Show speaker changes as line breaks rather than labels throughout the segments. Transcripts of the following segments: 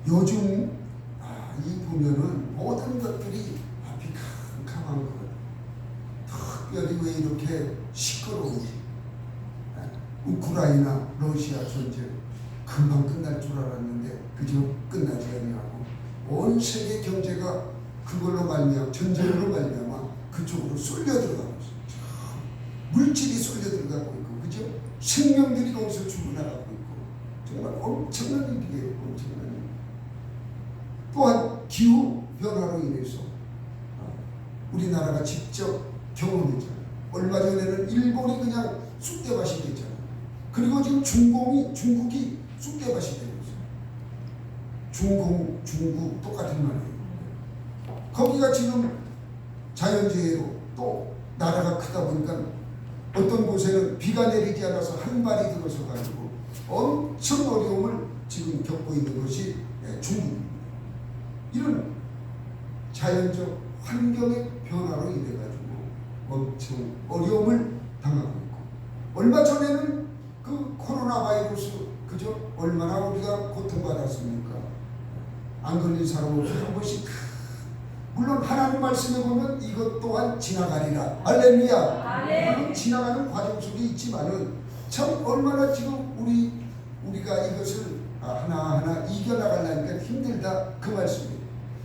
요즘 이 보면은 모든 것들이 앞이 캄캄한 것. 특별히 왜 이렇게 시끄러운지. 우크라이나 러시아 전쟁 금방 끝날 줄 알았는데 그저 끝나지 아니하고 온 세계 경제가 그걸로 말미암아 전쟁으로 말미암아 그쪽으로 쏠려 들어가고 있어요. 물질이 쏠려 들어가고 있고 그죠? 생명들이 거기서 죽어나가고 있고 정말 엄청난 일이에요. 엄청난 일. 또한 기후 변화로 인해서 우리나라가 직접 경험했잖아요. 얼마 전에는 일본이 그냥 쑥대밭이 됐잖아요. 그리고 지금 중국이 쑥대밭이 되고 있어요. 중국 똑같은 말이에요. 거기가 지금 자연재해로 또 나라가 크다 보니까 어떤 곳에는 비가 내리지 않아서 한 발이 들어서 가지고 엄청 어려움을 지금 겪고 있는 것이 중국입니다. 이런 자연적 환경의 변화로 인해 가지고 엄청 어려움을 당하고 있고 얼마 전에는 그 코로나 바이러스 그저 얼마나 우리가 고통받았습니까? 안 걸린 사람 없이 한 번씩 물론 하나님 말씀에 보면 이것 또한 지나가리라. 할렐루야. 물론 지나가는 과정 속에 있지만은 참 얼마나 지금 우리가 이것을 하나하나 이겨나가려니까 힘들다 그 말씀이에요.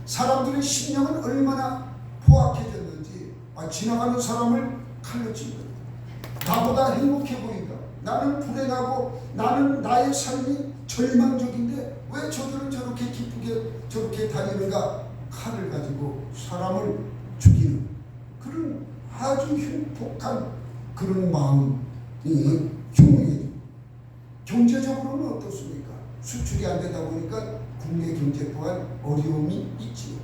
사람들의 심령은 얼마나 포악해졌는지 지나가는 사람을 칼로 찔러 나보다 행복해 보인다. 나는 불행하고 나는 나의 삶이 절망적인데 왜 저들은 저렇게 기쁘게 저렇게 다니는가. 칼을 가지고 사람을 죽이는 그런 아주 흉폭한 그런 마음이 흉해요. 경제적으로는 어떻습니까? 수출이 안 되다 보니까 국내 경제 또한 어려움이 있지요.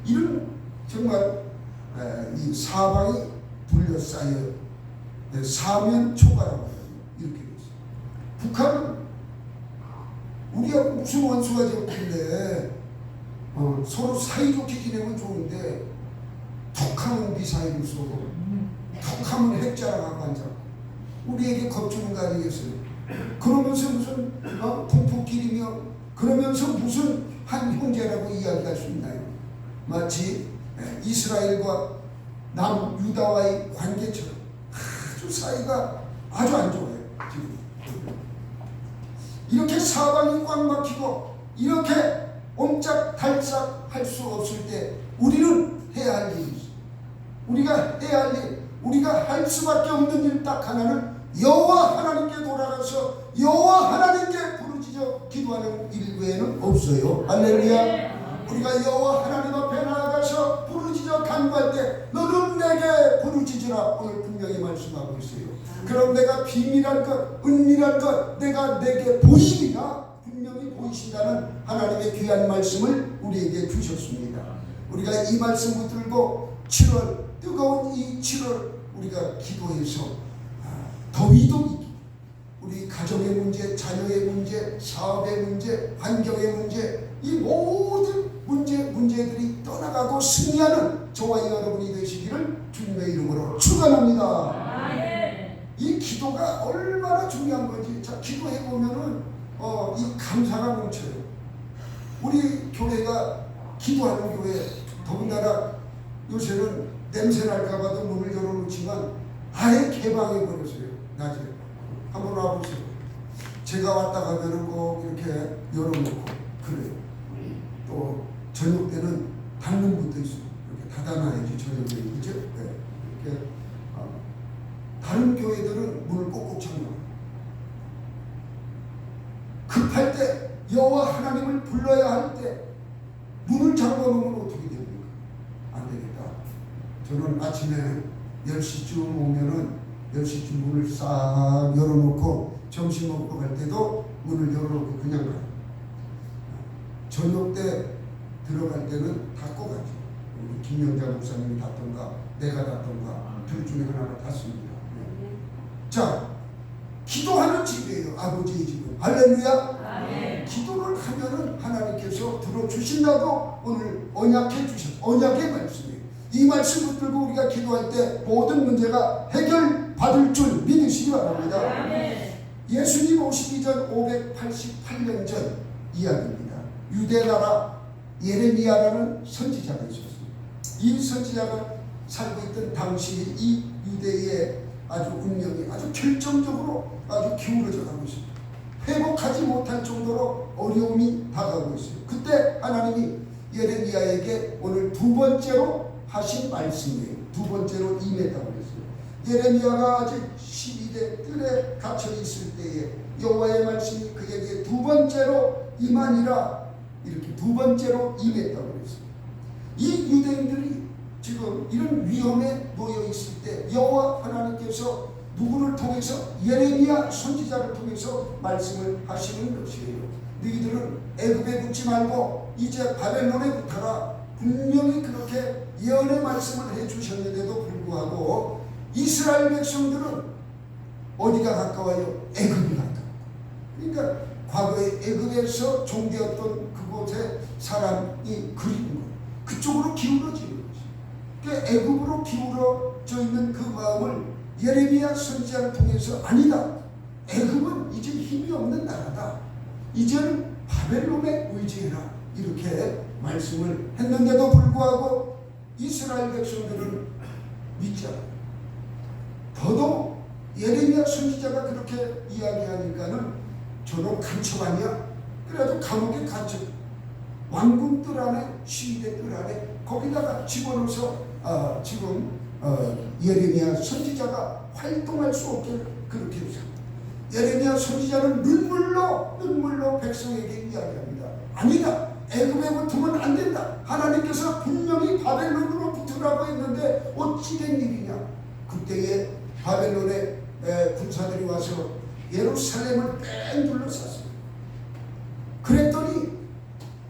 이런 정말 이 사방이 둘러싸여 사면초가라고 이렇게 되어 있어요. 북한은 우리하고 무슨 원수가 적군데 서로 사이좋게 지내면 좋은데 툭하면 미사일을 쏘고 툭하면 핵자랑하고 앉아고 우리에게 겁주는 거 아니겠어요? 그러면서 무슨 동포끼리며 그러면서 무슨 한 형제라고 이야기할 수 있나요? 마치 이스라엘과 남유다와의 관계처럼 아주 사이가 아주 안 좋아요. 지금 이렇게 사방이 꽉 막히고 이렇게 옴짝달싹 할 수 없을 때 우리는 해야 할 일이 있어요. 우리가 해야 할 일, 우리가 할 수밖에 없는 일 딱 하나는 여호와 하나님께 돌아가서 여호와 하나님께 부르짖어 기도하는 일 외에는 없어요. 할렐루야. 우리가 여호와 하나님 앞에 나아가서 부르짖어 간구할 때 너는 내게 부르짖으라 오늘 분명히 말씀하고 있어요. 그럼 내가 비밀한 것, 은밀한 것 내가 내게 보이리라 분명히 보이신다는 하나님의 귀한 말씀을 우리에게 주셨습니다. 우리가 이 말씀 붙들고 7월 뜨거운 이 7월 우리가 기도해서 더위도 이기고 우리 가정의 문제, 자녀의 문제, 사업의 문제, 환경의 문제 이 모든 문제들이 떠나가고 승리하는 저와 여러분이 되시기를 주님의 이름으로 축원합니다. 이 기도가 얼마나 중요한 건지 자 기도해 보면은 이 감사가 뭉쳐요. 우리 교회가 기도하는 교회 더군다나 요새는 냄새 날까봐도 문을 열어놓지만 아예 개방해 버렸어요. 낮에 한번 와보세요. 제가 왔다 가면은 꼭 이렇게 열어놓고 그래요. 또 저녁 때는 닫는 분도 있어요. 이렇게 닫아놔야지 저녁에 그죠? 네. 이렇게 다른 교회들은 문을 꼭꼭 잠궈요. 급할 때 여호와 하나님을 불러야 할 때 문을 잠궈놓으면 어떻게 됩니까? 안 되겠다. 저는 아침에 10시쯤 오면은 10시쯤 문을 싹 열어놓고 점심 먹고 갈 때도 문을 열어놓고 그냥 가요. 저녁 때 들어갈 때는 닫고 가죠. 우리 김영자 목사님이 닫던가 내가 닫던가 둘 중에 하나를 닫습니다. 자, 기도하는 집이에요. 아버지의 집은. 할렐루야. 기도를 하면은 하나님께서 들어주신다고 오늘 언약해 주셨어요. 언약의 말씀이에요. 이 말씀 붙들고 우리가 기도할 때 모든 문제가 해결받을 줄 믿으시기 바랍니다. 예수님 오시기 전 588년 전 이야기입니다. 유대 나라 예레미야라는 선지자가 있었습니다. 이 선지자가 살고 있던 당시 이 유대의 아주 운명이 아주 결정적으로 아주 기울어져 가고 있습니다. 회복하지 못할 정도로 어려움이 다가오고 있어요. 그때 하나님이 예레미야에게 오늘 두 번째로 하신 말씀이에요. 두 번째로 임했다고 그랬어요. 예레미야가 아직 12대 뜰에 갇혀 있을 때에 여호와의 말씀이 그에게 두 번째로 임하니라, 이렇게 두 번째로 임했다고 그랬어요. 이 유대인들이 지금 이런 위험에 놓여 있을 때 여호와 하나님께서 누구를 통해서, 예레미야 선지자를 통해서 말씀을 하시는 것이에요. 너희들은 애굽에 붙지 말고 이제 바벨론에 붙어라. 분명히 그렇게 예언의 말씀을 해주셨는데도 불구하고 이스라엘 백성들은 어디가 가까워요? 애굽이 가까워요. 그러니까 과거에 애굽에서 종되었던 그곳에 사람이 그리운 거예요. 그쪽으로 기울어지는 거죠. 그러니까 애굽으로 기울어져 있는 그 마음을 예레미야 선지자를 통해서 아니다, 애굽은 이제 힘이 없는 나라다, 이제는 바벨론에 의지해라, 이렇게 말씀을 했는데도 불구하고 이스라엘 백성들은 믿지 않아요. 더더욱 예레미야 선지자가 그렇게 이야기하니까는 저놈 간첩 아니야? 그래도 감옥에 갇혀 왕궁 뜰 안에, 시위대 뜰 안에 거기다가 집어넣어서 지금 예레미야 선지자가 활동할 수 없게 그렇게 했습니다. 예레미야 선지자는 눈물로 백성에게 이야기합니다. 아니다, 애굽에 붙으면 안 된다. 하나님께서 분명히 바벨론으로 붙으라고 했는데 어찌 된 일이냐. 그때에 바벨론의 군사들이 와서 예루살렘을 뺑 둘러쌌습니다. 그랬더니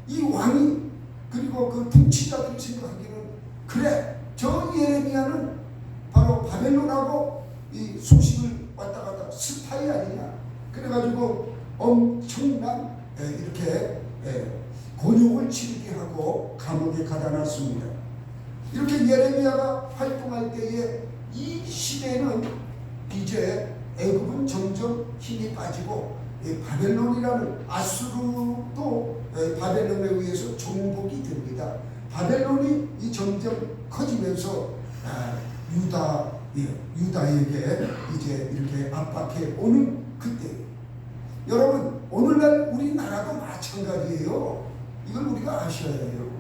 이 왕이, 그리고 그 통치자들이 생각하기는, 그래, 저 예레미야는 바로 바벨론하고 이 소식을 왔다 갔다 스파이 아니냐. 그래가지고 엄청난 이렇게 곤욕을 치르게 하고 감옥에 가다 놨습니다. 이렇게 예레미야가 활동할 때에 이 시대는 이제 애굽은 점점 힘이 빠지고 바벨론이라는 아수르도 바벨론에 의해서 정복이 됩니다. 바벨론이 이 점점 커지면서 유다에게 이제 이렇게 압박해 오는 그때, 여러분 오늘날 우리나라도 마찬가지예요. 이걸 우리가 아셔야 해요.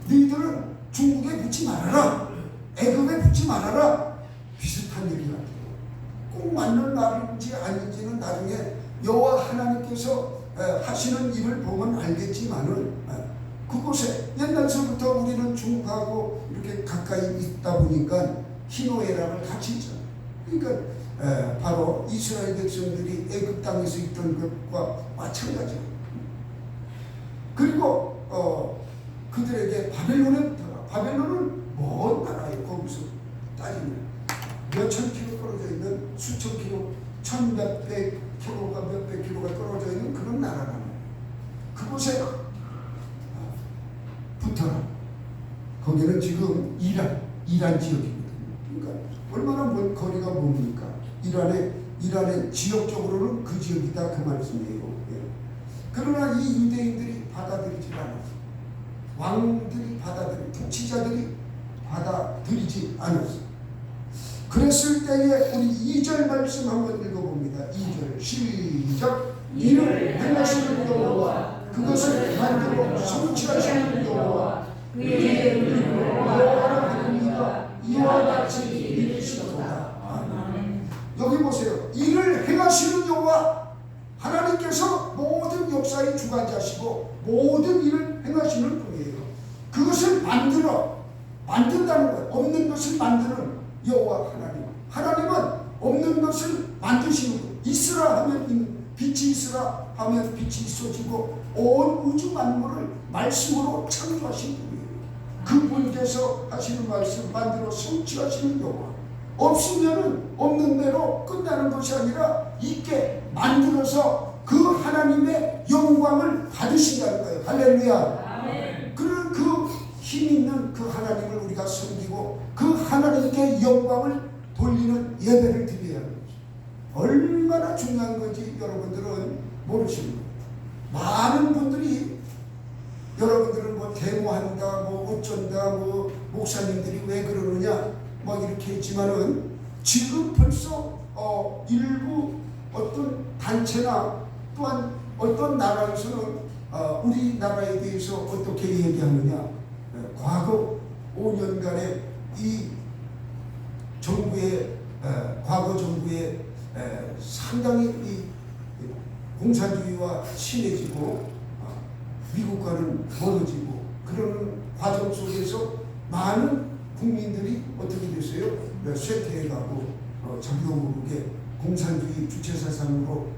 너희들은 중국에 붙지 말아라, 애굽에 붙지 말아라, 비슷한 얘기 같아요. 꼭 맞는 말인지 아닌지는 나중에 여호와 하나님께서 하시는 일을 보면 알겠지만은, 그곳에 옛날서부터 우리는 중국하고 이렇게 가까이 있다 보니까 희노애락을 같이 있잖아요. 그러니까 바로 이스라엘 백성들이 애굽 땅에서 있던 것과 마찬가지예요. 그리고 그들에게 바벨론에 붙어라. 바벨론은 먼 나라예요. 거기서 따지면 몇천 킬로 떨어져 있는, 수천 킬로, 천몇백 킬로가 몇백 킬로가 떨어져 있는 그런 나라라는 거예요. 그곳에 붙어라. 거기는 지금 이란 지역입니다. 그러니까 얼마나 먼 거리가 뭡니까? 이란의 지역적으로는 그 지역이다, 그 말씀이에요. 그러나 이 유대인들이 받아들이지 않았어요. 왕들이 통치자들이 받아들이지 않았어요. 그랬을 때에 우리 2절 말씀 한번 읽어봅니다. 2절 시작. 이를 행하시는 여호와, 그것을 만들어 성취하시는 여호와, 그의 이름을 여호와라 하는 이가 이와 같이 이르시도다. 아멘. 여기 보세요. 이를 행하시는 여호와, 하나님께서 모든 역사의 주관자시고 모든 일을 행하시는 분이에요. 그것을 만든다는 거예요. 없는 것을 만드는 여호와 하나님. 하나님은 없는 것을 만드시는 거예요. 있으라 하면 빛이 있으라 하면 빛이 있어지고 온 우주 만물을 말씀으로 창조하신 분이에요. 그분께서 하시는 말씀 만들어 성취하시는 여호와. 없으면은 없는 대로 끝나는 것이 아니라 있게 만들어서 그 하나님의 영광을 받으신다는 거예요. 할렐루야. 아멘. 그런 그 힘 있는 그 하나님을 우리가 섬기고 그 하나님께 영광을 돌리는 예배를 드려야 합니다. 얼마나 중요한 건지 여러분들은 모르시는 거예요. 많은 분들이 뭐 데모한다, 뭐 어쩐다, 뭐 목사님들이 왜 그러느냐 막 이렇게 했지만은 지금 벌써 일부 어떤 단체나 또한 어떤 나라에서는 우리나라에 대해서 어떻게 얘기하느냐, 과거 5년간의 이 정부의 과거 정부의 상당히 이 공산주의와 친해지고 미국과는 멀어지고 그런 과정 속에서 많은 국민들이 어떻게 됐어요? 쇠퇴해가고 자기도 모르게 공산주의 주체사상으로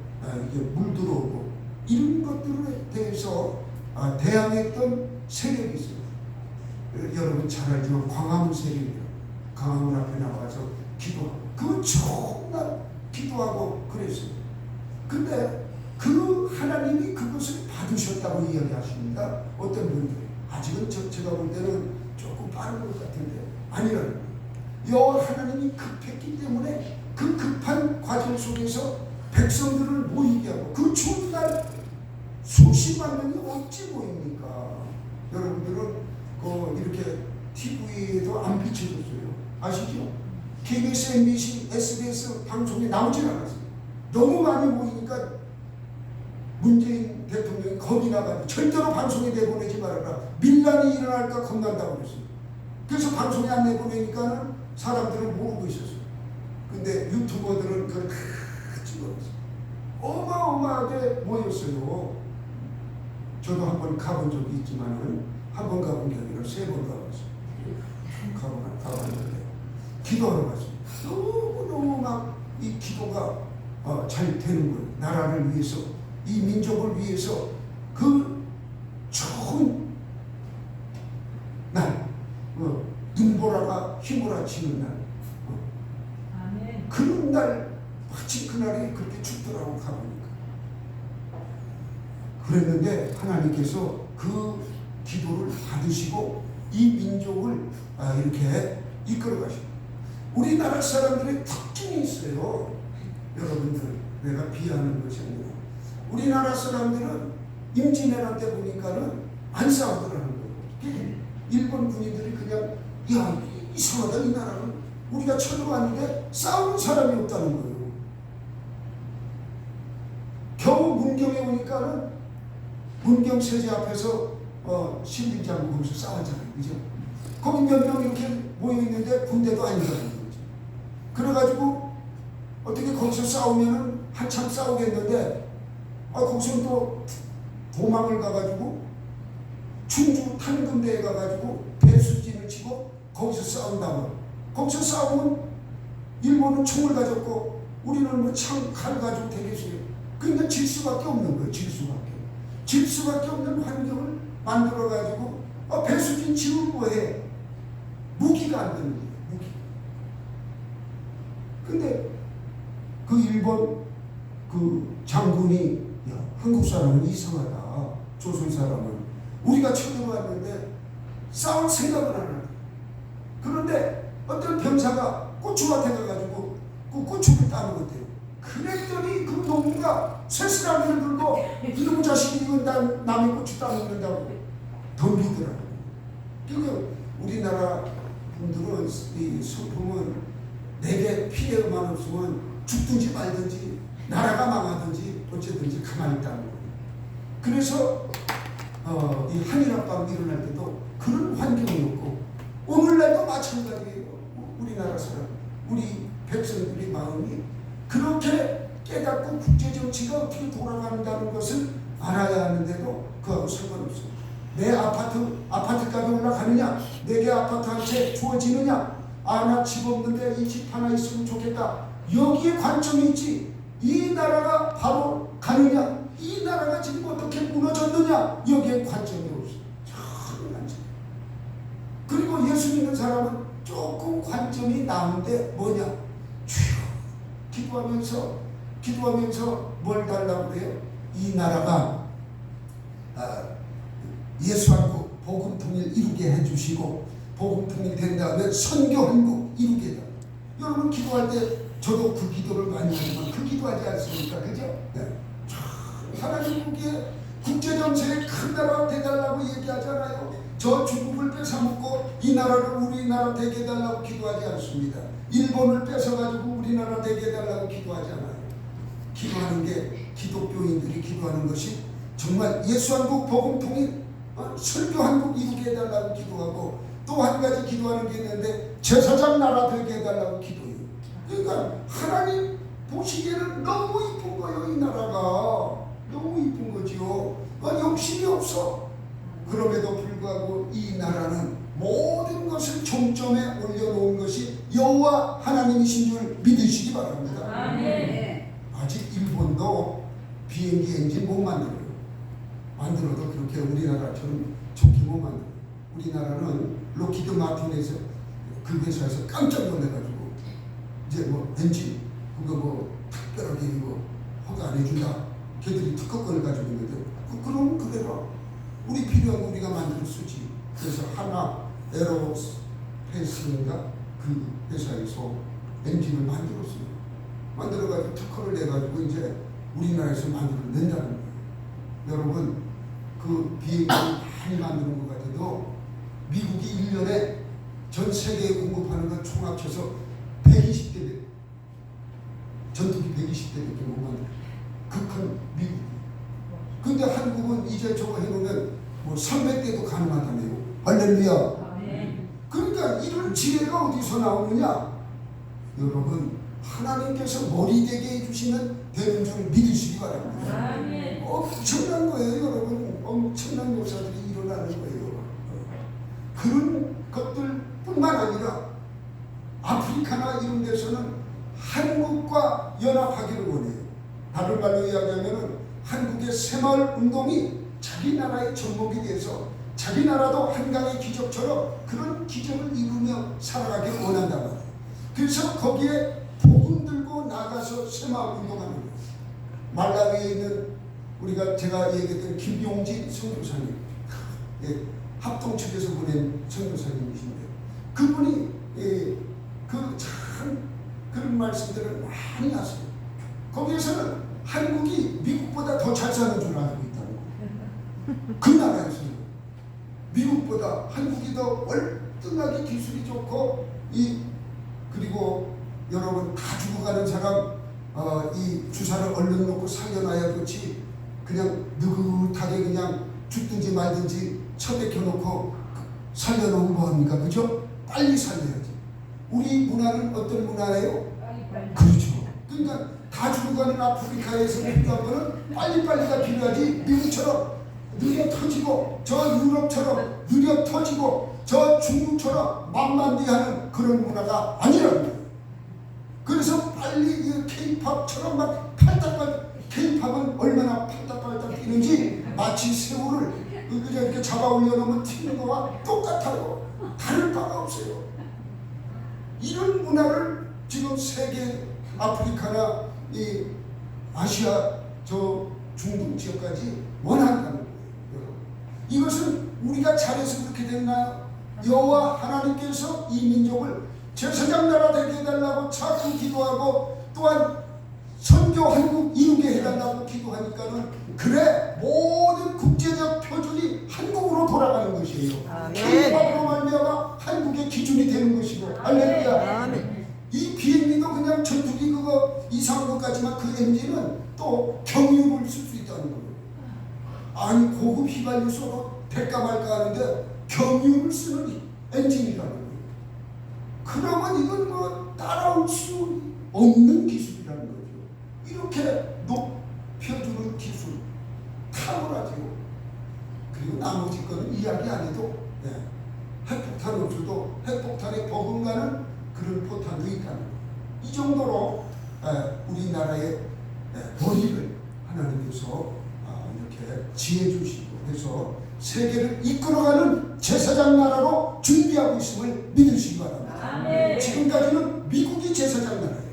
이게 물들어오고 이런 것들에 대해서 대항했던 세력이 있어요. 여러분 잘 알지만 광화문 세력이에요. 광화문 앞에 나와서 기도하고 그 정말 기도하고 그랬어요. 근데 그 하나님이 그것을 받으셨다고 이야기하십니다. 어떤 분들이 아직은 제가 볼 때는 조금 빠른 것 같은데 아니라는 거예요. 여호와 하나님이 급했기 때문에 그 급한 과정 속에서 백성들을 모이게 하고 그 추운 날 수십만 명이 어찌 보입니까? 여러분들은 이렇게 TV에도 안 비춰줬어요. 아시죠? KBS, MBC, SBS 방송에 나오질 않았어요. 너무 많이 모이니까 문재인 대통령이 겁이 나가지고 절대로 방송에 내보내지 말아라. 밀란이 일어날까 겁난다고 그랬어요. 그래서 방송에 안 내보내니까는 사람들은 모르고 있었어요. 근데 유튜버들은 그걸 다 찍어냈어요. 어마어마하게 모였어요. 저도 한번 가본 적이 있지만은 한 번 가본 게 아니라 3번 가봤어요. 가봤는데 기도하러 갔어요. 너무너무 막 이 기도가 잘 되는 거예요. 나라를 위해서, 이 민족을 위해서 그 좋은 날, 눈보라가 휘몰아치는 날, 그런 날, 마치 그날이 그렇게 춥더라고 가보니까. 그랬는데 하나님께서 그 기도를 받으시고 이 민족을 이렇게 이끌어 가시고, 우리나라 사람들의 특징이 있어요. 여러분들, 내가 비하하는 것이 아니라 우리나라 사람들은 임진왜란 때 보니까는 안 싸우더라는 거예요. 일본 군인들이 그냥 야 이상하다, 이 나라는 우리가 쳐들어왔는데 싸우는 사람이 없다는 거예요. 겨우 문경에 오니까는 문경 세제 앞에서 신림장 거기서 싸웠잖아요. 그죠? 거기 몇 명 이렇게 모여있는데 군대도 아니라는 거죠. 그래가지고 어떻게 거기서 싸우면은 한참 싸우겠는데 거기서 또 도망을 가가지고 충주 탄금대에 가가지고 배수진을 치고 거기서 싸운다고. 거기서 싸우면 일본은 총을 가졌고 우리는 뭐 창, 칼 가지고 대기했어요. 그러니까 질 수밖에 없는 거예요. 질 수밖에 없는 환경을 만들어가지고 배수진 치면 뭐해? 무기가 안 되는 거예요. 무기. 근데 그 일본 그 장군이 야, 한국 사람은 이상하다. 조선 사람은 우리가 쳐들어왔는데 싸울 생각을 안 하는. 그런데 어떤 병사가 고추밭에 가가지고 그 고추를 따는 것 같아요. 그랬더니 그 농부가 쇠스라기를 들고 이놈 자식이 이건 남의 고추 따먹는다고 덤비더라고요. 그러니까 우리나라 분들은 이 소풍은 내게 피해만 없으면 죽든지 말든지 나라가 망하든지 어쨌든지 가만히 있다는 거예요. 그래서 이 한일합방 일어날 때도 그런 환경이었고 오늘날도 마찬가지예요. 우리나라 사람, 우리 백성들의 마음이 그렇게 깨닫고 국제정치가 어떻게 돌아간다는 것을 알아야 하는데도 그하고 상관없어요. 내 아파트값이 올라가느냐, 내게 아파트 한 채 주어지느냐, 나 집 없는데 이 집 하나 있으면 좋겠다, 여기에 관점이 있지. 이 나라가 바로 가느냐, 이 나라가 지금 어떻게 무너졌느냐, 여기에 관점이 없어요. 전혀 관점이. 그리고 예수 믿는 사람은 조금 관점이 나은데 뭐냐, 기도하면서 뭘 달라고 그래요? 이 나라가 예수 한국 복음 통일 이루게 해주시고, 복음 통일 된 다음에 선교 한국 이루게 해요. 여러분 기도할 때 저도 그 기도를 많이 하지만 그 기도하지 않습니까? 그죠? 네. 하나님 보기에 국제정세의 큰 나라 되달라고 얘기하잖아요. 저 중국을 뺏어먹고 이 나라를 우리나라 되게 해달라고 기도하지 않습니다. 일본을 뺏어가지고 우리나라 되게 해달라고 기도하지 않아요. 기도하는 게 기독교인들이 기도하는 것이 정말 예수한국 복음통일 설교한국 이루게 해달라고 기도하고, 또 한 가지 기도하는 게 있는데 제사장 나라 되게 해달라고 기도해요. 그러니까 하나님 보시기에는 너무 이쁜 거예요. 이 나라가 너무 이쁜 거지요. 욕심이 없어. 그럼에도 불구하고 이 나라는 모든 것을 종점에 올려놓은 것이 여호와 하나님이신 줄 믿으시기 바랍니다.
아멘.
아직 일본도 비행기 엔진 못 만들어요. 만들어도 그렇게 우리나라처럼 좋게 못 만들어요. 우리나라는 로키드 마틴에서 그 회사에서 깜짝 놀래가지고 이제 뭐 엔진 그거 특별하게 이거 허가 안 해준다. 걔들이 특허권을 가지고 있는데 그럼 그대로 우리 필요한 거 우리가 만들어 쓰지. 그래서 하나 에어로스페이스인가 그 회사에서 엔진을 만들었어요. 만들어가지고 특허를 내가지고 이제 우리나라에서 만들어낸다는 거예요. 여러분 그 비행기 많이 만드는 것 같아도 미국이 1년에 전 세계에 공급하는 건 총 합쳐서 120대 전투기 120대밖에 못 만들어요. 극한 미국. 근데 한국은 이제 저거 해놓으면 뭐 300대도 가능하다며요. 할렐루야. 그러니까 이런 지혜가 어디서 나오느냐? 여러분 하나님께서 머리 되게 해주시면 되는 줄 믿으시기 바랍니다. 엄청난 거예요. 여러분 엄청난 역사들이 일어나는 거예요. 그런 것들뿐만 아니라 아프리카나 이런 데서는 한국과 연합하기를 원해요. 다른 말로 이야기하면 한국의 새마을 운동이 자기 나라의 접목이 돼서 자기 나라도 한강의 기적처럼 그런 기적을 이루며 살아가기를 원한단 말이에요. 그래서 거기에 복음 들고 나가서 새마을 운동하는 거예요. 말라위에 있는 제가 얘기했던 김용진 선교사님, 합동 측에서 보낸 선교사님이신데 그분이 참 그런 말씀들을 많이 하세요. 거기에서는 한국이 미국보다 더 잘 사는 줄 알고 있다는 거예요. 그 나라에서는 미국보다 한국이 더 월등하게 기술이 좋고 그리고 여러분 다 죽어가는 사람 이 주사를 얼른 놓고 살려놔야 좋지 그냥 느긋하게 그냥 죽든지 말든지 처박혀놓고 살려놓으면 뭐합니까? 그죠? 빨리 살려야지. 우리 문화는 어떤 문화예요? 그렇죠. 그러니까 다 죽어가는 아프리카에서 필요한 거는 빨리빨리가 필요하지 미국처럼 느려 터지고 저 유럽처럼 느려 터지고 저 중국처럼 만만디하는 그런 문화가 아니라는 거예요. 그래서 빨리 이 K-팝처럼 막 팔딱팔딱 K-팝은 얼마나 팔딱팔딱 뛰는지 마치 새우를 이렇게 잡아 올려놓으면 튀는 거와 똑같아요. 다를 바가 없어요. 이런 문화를 지금 세계 아프리카나 이 아시아 저 중동 지역까지 원한다는 거예요. 이것은 우리가 잘해서 그렇게 됐나요? 여호와 하나님께서 이 민족을 제사장 나라 되게 해달라고 자꾸 기도하고 또한 선교 한국 이루게 해달라고 기도하니까는 그래 모든 국제적 표준이 한국으로 돌아가는 것이에요. 한국으로 말미암아 한국의 기준이 되는 것이고 할렐루야. 이 비행기도 그냥 전투기 그거 이상한 것까지만 그 엔진은 또 경유를 쓸 수 있다는 거예요. 아니 고급 휘발유소로 될까 말까 하는데 경유를 쓰는 엔진이라는 거예요. 그러면 이건 뭐 따라올 수 없는 기술이라는 거죠. 이렇게 높여주는 기술 탁월하죠. 그리고 나머지 거는 이야기 안 해도 핵폭탄 없어도 핵폭탄에 버금가는 그런 포탄도 있다는 거예요. 이 정도로 우리나라의 머리를 하나님께서 이렇게 지혜 주시고 해서 세계를 이끌어가는 제사장 나라로 준비하고 있음을 믿으시기 바랍니다. 지금까지는 미국이 제사장 나라예요.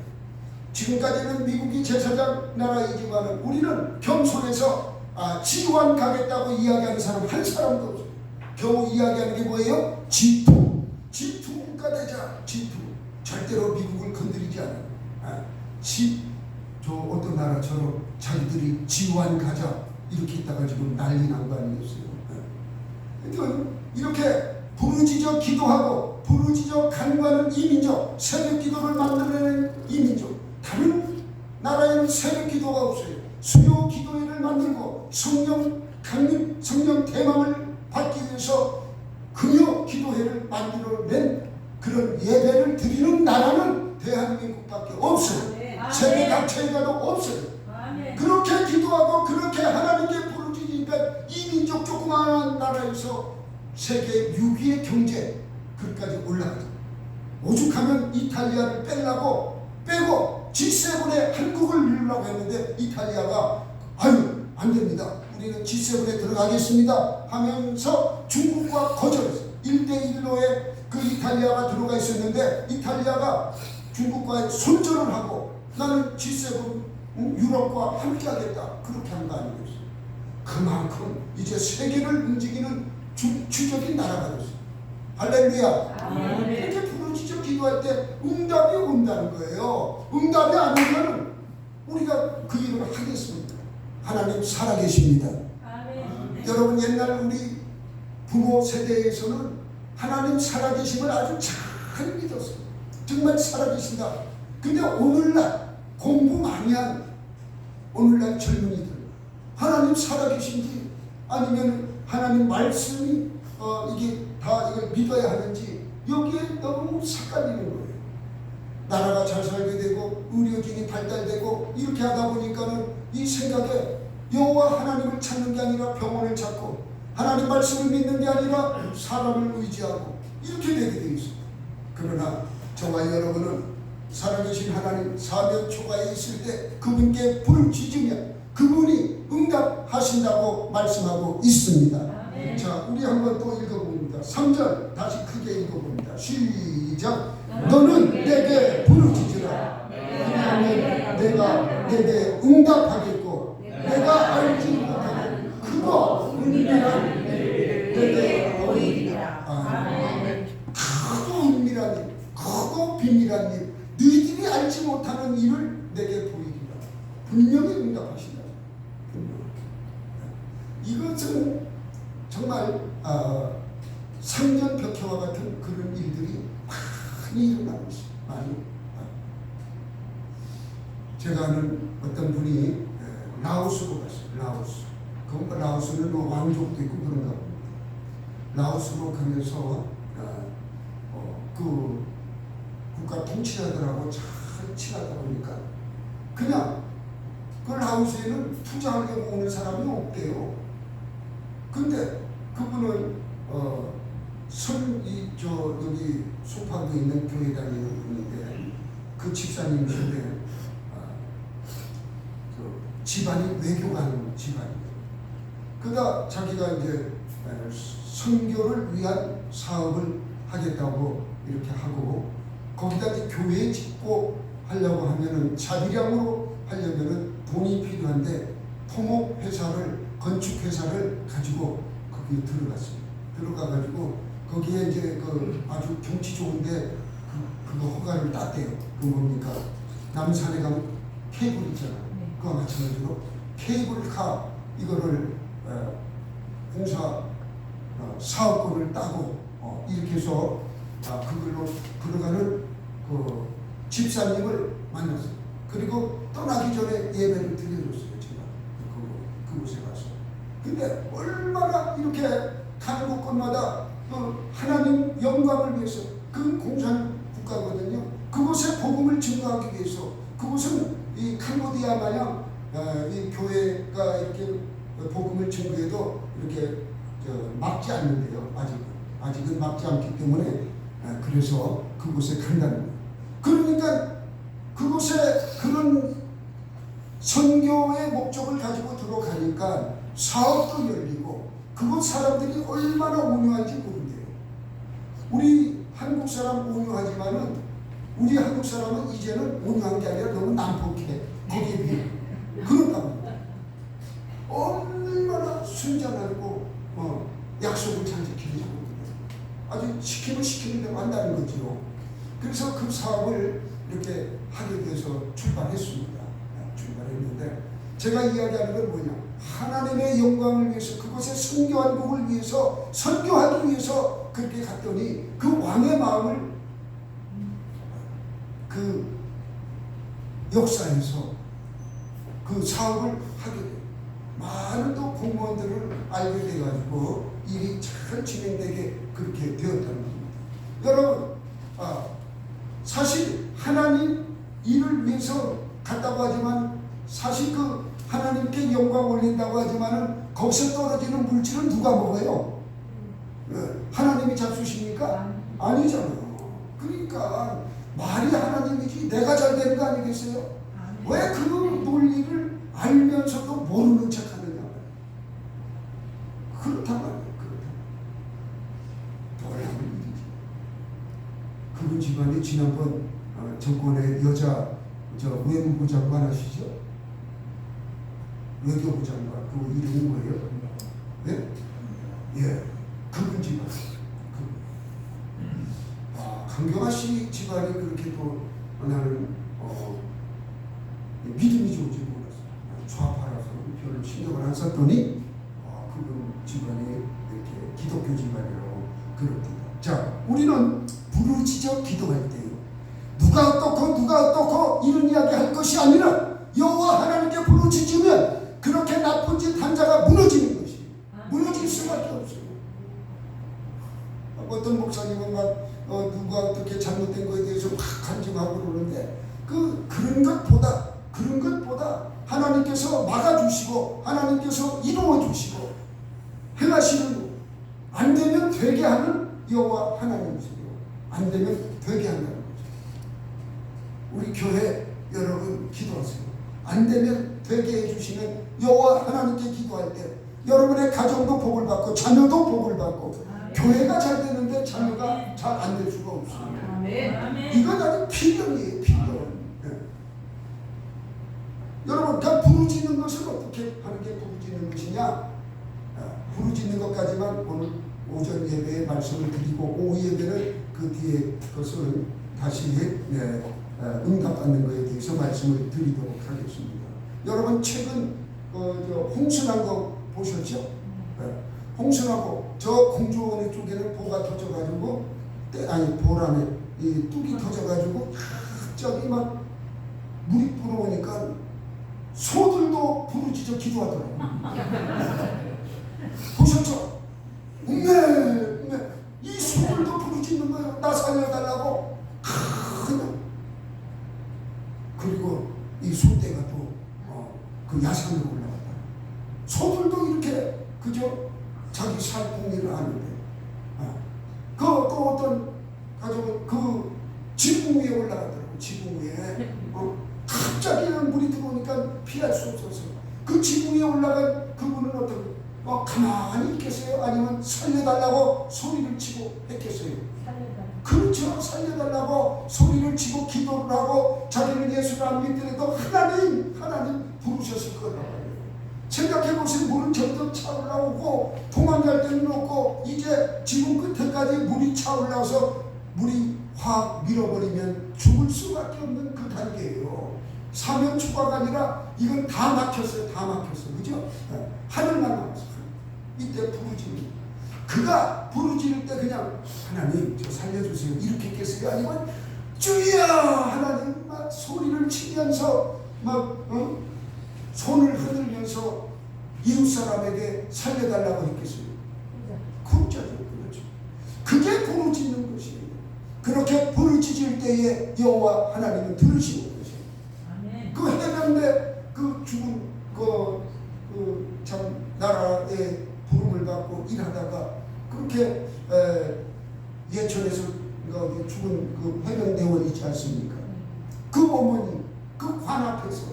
지금까지는 미국이 제사장 나라이지만 우리는 겸손해서 지원 가겠다고 이야기하는 사람 한 사람도 없어요. 겨우 이야기하는 게 뭐예요? G2 국가되자. G2 절대로 미국을 건드리지 않아요. 저 어떤 나라처럼 자기들이 지원 가자 이렇게 있다가 지금 난리 난 거 아니겠어요? 그러니까 이렇게 부르짖어 기도하고 부르짖어 간구하는 이민족, 새벽 기도를 만들어내는 이민족. 다른 나라에는 새벽 기도가 없어요. 수요 기도회를 만들고 성령 강림, 성령 대망을 받기 위해서 금요 기도회를 만들어낸 그런 예배를 드리는 나라는 대한민국밖에 없어요. 세계 각처에가도 없어요. 그렇게 기도하고 그렇게 하나님께 부르짖으니까 이민족 조그마한 나라에서 세계 6위의 경제 그까지 올라가죠. 오죽하면 이탈리아를 빼고 G7에 한국을 이루려고 했는데 이탈리아가 아유 안됩니다. 우리는 G7에 들어가겠습니다 하면서 중국과 거절했어요. 1대1로에 그 이탈리아가 들어가 있었는데 이탈리아가 중국과의 손절을 하고 나는 G7 유럽과 함께 하겠다. 그렇게 한 거 아니겠어요. 그만큼 이제 세계를 움직이는 주적인 나라가 됐어요. 할렐루야. 이렇게 부르짖어 기도할 때 응답이 온다는 거예요. 응답이 안 오면 우리가 그 일을 하겠습니다. 하나님 살아계십니다. 여러분 옛날 우리 부모 세대에서는 하나님 살아계심을 아주 잘 믿었어요. 정말 살아계신다. 근데 오늘날 공부 많이 한 오늘날 젊은이들 하나님 살아계신지 아니면 하나님 말씀이 이게 다 이걸 믿어야 하는지 여기에 너무 삭갈리는 거예요. 나라가 잘 살게 되고 의료진이 발달되고 이렇게 하다 보니까는 이 생각에 여호와 하나님을 찾는 게 아니라 병원을 찾고 하나님 말씀을 믿는 게 아니라 사람을 의지하고 이렇게 되게 되어 있습니다. 그러나 저와 여러분은 살아계신 하나님 사면 초가에 있을 때 그분께 부르짖으면 그분이 응답하신다고 말씀하고 있습니다. 자, 우리 한번 또 읽어봅니다. 3절 다시 크게 읽어봅니다. 시작. 너는 내게 부르짖으라. 그러면 내가 내게 응답하겠고 내가 알지 못하는 크고 은밀한 내게 보이리라. 크고 은밀한 일, 크고 비밀한 일, 너희들이 알지 못하는 일을 내게 보이리라. 분명히 응답하신다. 이것은 정말 상전벽해와 같은 그런 일들이 많이 일어나고 있어요. 많이. 제가 아는 어떤 분이 라오스로 갔어요. 라오스. 그 라오스는 왕족도 있고 그런가 봅니다. 라오스로 가면서 그 국가 통치자들하고 잘 친하다 보니까 그냥 그 라오스에는 투자하려고 오는 사람이 없대요. 근데 그분은 여기 소파도 있는 교회 다니는 분인데 그 집사님이신데 집안이 외교관 집안이에요. 그러다 자기가 이제 선교를 위한 사업을 하겠다고 이렇게 하고 거기다 이제 교회 짓고 하려고 하면은 자비량으로 하려면은 돈이 필요한데 토목 회사를 건축 회사를 가지고 거기에 들어갔습니다. 들어가가지고 거기에 이제 그 아주 경치 좋은데 그거 허가를 땄대요. 그 뭡니까? 남산에 가면 케이블 있잖아요. 그와 마찬가지로 케이블카 이거를 공사 사업권을 따고 이렇게 해서 그걸로 들어가는 그 집사님을 만났어요. 그리고 떠나기 전에 예배를 드려줬어요. 제가 그곳에 가서. 근데 얼마나 이렇게 가는 곳곳마다 하나님 영광을 위해서 그 공산 국가거든요. 그곳에 복음을 증거하기 위해서 그곳은 이 캄보디아 마냥 이 교회가 이렇게 복음을 증거해도 이렇게 막지 않는데요. 아직은 막지 않기 때문에 그래서 그곳에 간다는 거예요. 그러니까 그곳에 그런 선교의 목적을 가지고 들어가니까 사업도 열리고 그곳 사람들이 얼마나 온유한지 모른대요. 우리 한국 사람 온유하지만은 우리 한국 사람은 이제는 온유한 게 아니라 너무 난폭해. 거기에 비해. 그런가 봅니다. 얼마나 순전하고 약속을 잘 지키는지 모릅니다. 아주 시키는 대로 한다는 거지요. 그래서 그 사업을 이렇게 하게 돼서 출발했습니다. 출발했는데 제가 이야기하는 건 뭐냐? 하나님의 영광을 위해서 그곳에 선교한국을 위해서 선교하기 위해서 그렇게 갔더니 그 왕의 마음을 그 역사에서 그 사업을 하게 돼요. 많은 또 공무원들을 알게 돼가지고 일이 잘 진행되게 그렇게 되었다는 겁니다. 여러분, 사실 하나님 일을 위해서 갔다고 하지만 사실 그 하나님께 영광 올린다고 하지만은 거기서 떨어지는 물질은 누가 먹어요? 하나님이 잡수십니까? 아니잖아요. 그러니까 말이 하나님이지 내가 잘 되는 거 아니겠어요? 왜 그 논리를 알면서도 모르는 척 하느냐? 그렇단 말이에요. 놀라운 일이지. 그분 집안이 지난번 정권의 여자 외무부 장관 아시죠? 외교부 장관. 그 이름이 뭐예요? 네? 예. 그분 집안. 강경화 씨 집안이 그렇게 또 나는 믿음이 좋은지 몰랐어요. 좌파라서 별로 신경을 안 썼더니 그분 집안이 이렇게 기독교 집안이라고 그럽니다. 자, 우리는 부르짖어 기도할 때요. 누가 어떻고 이런 이야기 할 것이 아니라 여호와 하나님께 부르짖으면 그렇게 나쁜 짓 한 자가 무너지는 것이 무너질 수밖에 없어요. 어떤 목사님은 막 누가 어떻게 잘못된 거에 대해서 막 간증하고 그러는데 그런 것보다 하나님께서 막아주시고 하나님께서 이루어주시고 행하시는 안 되면 되게 하는 여호와 하나님이세요. 안 되면 되게 한다는 거죠. 우리 교회 여러분 기도하세요. 안 되면 되게 해주시는 여호와 하나님께 기도할 때 여러분의 가정도 복을 받고 자녀도 복을 받고 교회가 잘 되는데 자녀가 잘 안 될 수가 없어요. 이건 아주 필연이에요. 필연. 네. 여러분, 그냥 부르짖는 것은 어떻게 하는 게 부르짖는 것이냐? 부르짖는 것까지만 오늘 오전 예배에 말씀을 드리고 오후 예배는 그 뒤에 것을 다시 응답받는 것에 대해서 말씀을 드리도록 하겠습니다. 여러분 최근 홍순한 거 보셨죠? 홍순하고 저 공주원의 쪽에는 보가 터져가지고 보란에 이 뚝이 터져가지고 갑자기 막 물이 불어오니까 소들도 부르짖어 기도하더라고요. 보셨죠? 이 소들도 부르짖는 거예요. 나 살려달라고. 그냥 그리고 이 소떼가 또 그 야산으로 올라갔다. 소들도 이렇게 그저 자기 살 공리를 아는데 또 어떤 가족은 그 지붕 위에 올라가더라고. 지붕 위에 갑자기 물이 들어오니까 피할 수 없어서 그 지붕 위에 올라간 그분은 어떻게 가만히 있겠어요? 아니면 살려달라고 소리를 치고 했겠어요? 그렇죠. 살려달라고 소리를 치고 기도를 하고 자기는 예수를 안 믿더라도 하나님 부르셨을 거예요. 생각해보세요. 물은 점점 차올라오고 도망갈 데는 없고 이제 지붕 끝에까지 물이 차올라서 물이 확 밀어버리면 죽을 수밖에 없는 그 단계예요. 사면 초과가 아니라 이건 다 막혔어요. 다 막혔어요. 그죠? 하늘만 남았어요. 이때 부르짖는 그가 부르짖을 때 그냥 하나님 저 살려주세요 이렇게 했겠어요? 아니면 주여 하나님 막 소리를 치면서 막 손을 흔들면서 이웃사람에게 살려달라고 했겠어요? 그렇죠. 그게 부르짖는 것이에요. 그렇게 부르짖을 때에 여호와 하나님은 들으시는 것이에요. 그 해병대 그 죽은 참 나라의 부름을 받고 일하다가 그렇게 예천에서 죽은 그 해병대원 있지 않습니까? 그 어머니 그 관 앞에서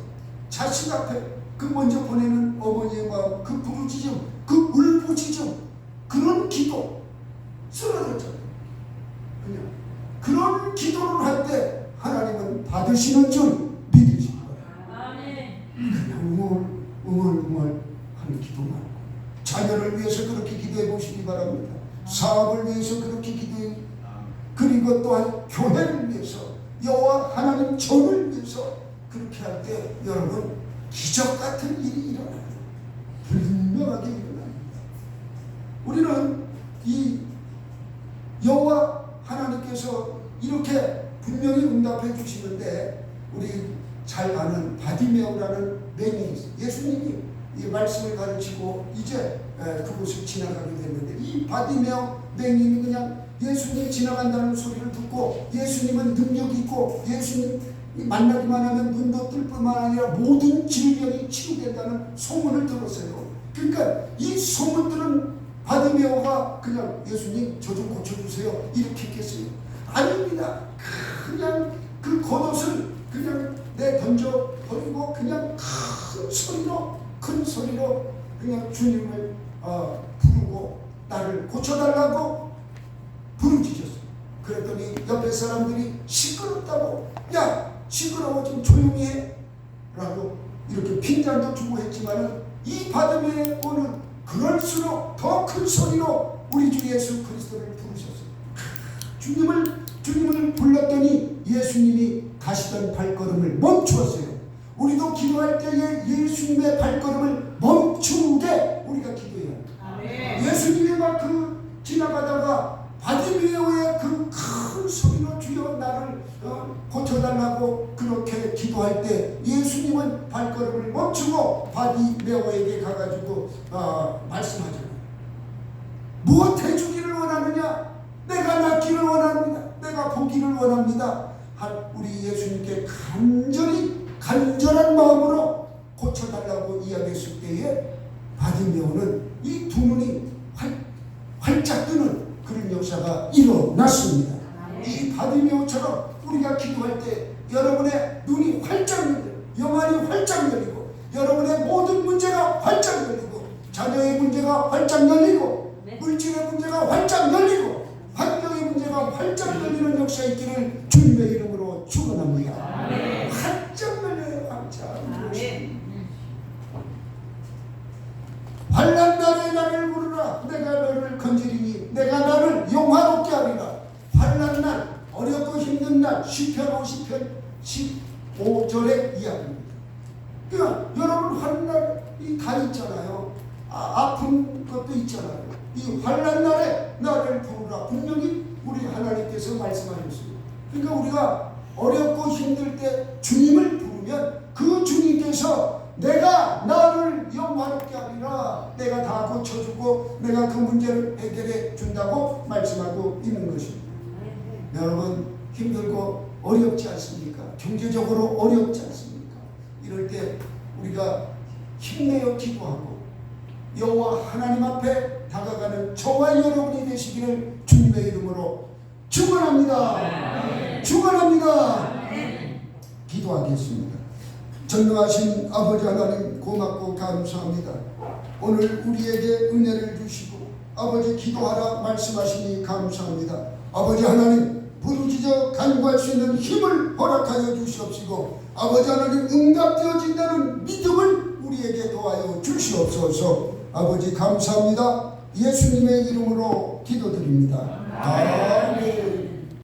자식 앞에 그 먼저 보내는 어머니의 마음 그 부르짖음 그 울부짖음 그런 기도 쓰러졌잖아요. 그냥 그런 기도를 할 때 하나님은 받으시는 줄 믿으실 거예요. 그냥 웅얼웅얼 하는 기도만 자녀를 위해서 그렇게 기도해 보시기 바랍니다. 사업을 위해서 그렇게 기도해 그리고 또한 교회를 위해서 여호와 하나님 전을 위해서 그렇게 할 때 여러분 기적 같은 일이 일어나요. 분명하게 일어납니다. 우리는 이 여호와 하나님께서 이렇게 분명히 응답해 주시는데, 우리 잘 아는 바디메오라는 맹인이 있어요. 예수님이 이 말씀을 가르치고 이제 그곳을 지나가게 됐는데, 이 바디메오 맹인이 그냥 예수님이 지나간다는 소리를 듣고, 예수님은 능력이 있고 예수님 만나기만 하면 눈도 뜰 뿐만 아니라 모든 질병이 치유된다는 소문을 들었어요. 그러니까 이 소문 들은 바디메오가 그냥 예수님 저 좀 고쳐주세요 이렇게 했겠어요? 아닙니다. 그냥 그 겉옷을 그냥 내던져 버리고 그냥 큰 소리로 그냥 주님을 부르고 나를 고쳐달라고 부르짖었어요. 그랬더니 옆에 사람들이 시끄럽다고, 야 시끄러워 좀 조용히 해 라고 이렇게 핀잔도 주고 했지만은, 이 바디메오는 그럴수록 더 큰 소리로 우리 주 예수 그리스도를 부르셨어요. 주님을 불렀더니 예수님이 가시던 발걸음을 멈추었어요. 우리도 기도할 때에 예수님의 발걸음을 멈추게 우리가 기도해야 합니다. 예수님이 막 지나가다가 바디메오의 그 큰 소리로 주여 나를 고쳐달라고 그렇게 기도할 때 예수님은 발걸음을 멈추고 바디메오에게 가가지고 말씀하잖아요. 무엇 해주기를 원하느냐? 내가 낫기를 원합니다. 내가 보기를 원합니다. 우리 예수님께 간절한 마음으로 고쳐달라고 이야기했을 때에 바디메오는 이 두 눈이 활짝 뜨는 그런 역사가 일어났습니다. 이 바디메오처럼 우리가 기도할 때 여러분의 눈이 활짝 열리고, 영안이 활짝 열리고, 여러분의 모든 문제가 활짝 열리고, 자녀의 문제가 활짝 열리고, 물질의 문제가 활짝 열리고, 환경의 문제가 활짝 열리는 역사 있기를 주님의 이름으로 축원합니다. 활짝 열려요. 활짝. 환난 날에 나를 부르라. 내가 너를 건지리니 내가 너를 영화롭게 하리라. 환난 날, 어렵고 힘든 날, 시편 50편 15절의 이야기입니다. 그러니까 여러분 환난이 다 있잖아요. 아픈 것도 있잖아요. 이 환난 날에 나를 부르라. 분명히 우리 하나님께서 말씀하셨어요. 그러니까 우리가 어렵고 힘들 때 주님을 부르면 그 주님께서 내가 나를 영화롭게 하리라. 내가 다 고쳐주고 내가 그 문제를 해결해 준다고 말씀하고 있는 것입니다. 여러분 힘들고 어렵지 않습니까? 경제적으로 어렵지 않습니까? 이럴 때 우리가 힘내어 기도하고 여호와 하나님 앞에 다가가는 저와 여러분이 되시기를 주님의 이름으로 축원합니다. 축원합니다. 기도하겠습니다. 전능하신 아버지 하나님 고맙고 감사합니다. 오늘 우리에게 은혜를 주시고 아버지 기도하라 말씀하시니 감사합니다. 아버지 하나님 부르짖어 간구할 수 있는 힘을 허락하여 주시옵시고, 아버지 하나님 응답되어진다는 믿음을 우리에게 도와여 주시옵소서. 아버지 감사합니다. 예수님의 이름으로 기도드립니다. 아멘.